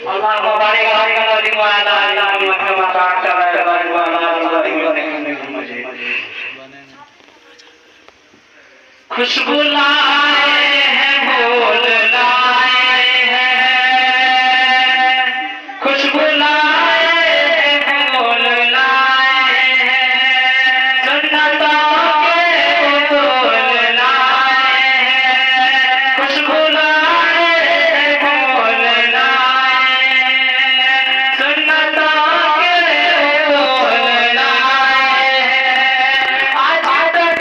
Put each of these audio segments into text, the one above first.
Allahumma barik ala Muhammadin wa ala ali Muhammad kama barakta ala Ibrahim wa ala ali Ibrahim. खुशबू लाए हैं फूल लाए हैं खुशबू लाए हैं फूल लाए हैं सुन्नतों के फूल लाए हैं खुशबू लाए हैं फूल लाए हैं सुन्नतों के फूल लाए हैं आज तक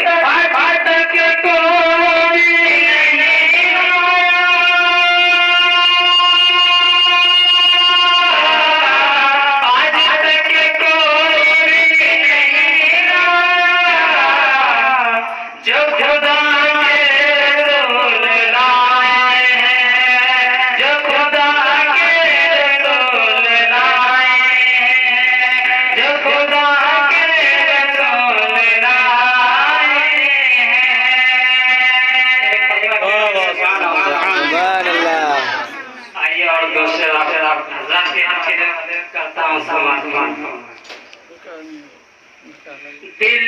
करता हूँ समाज दिल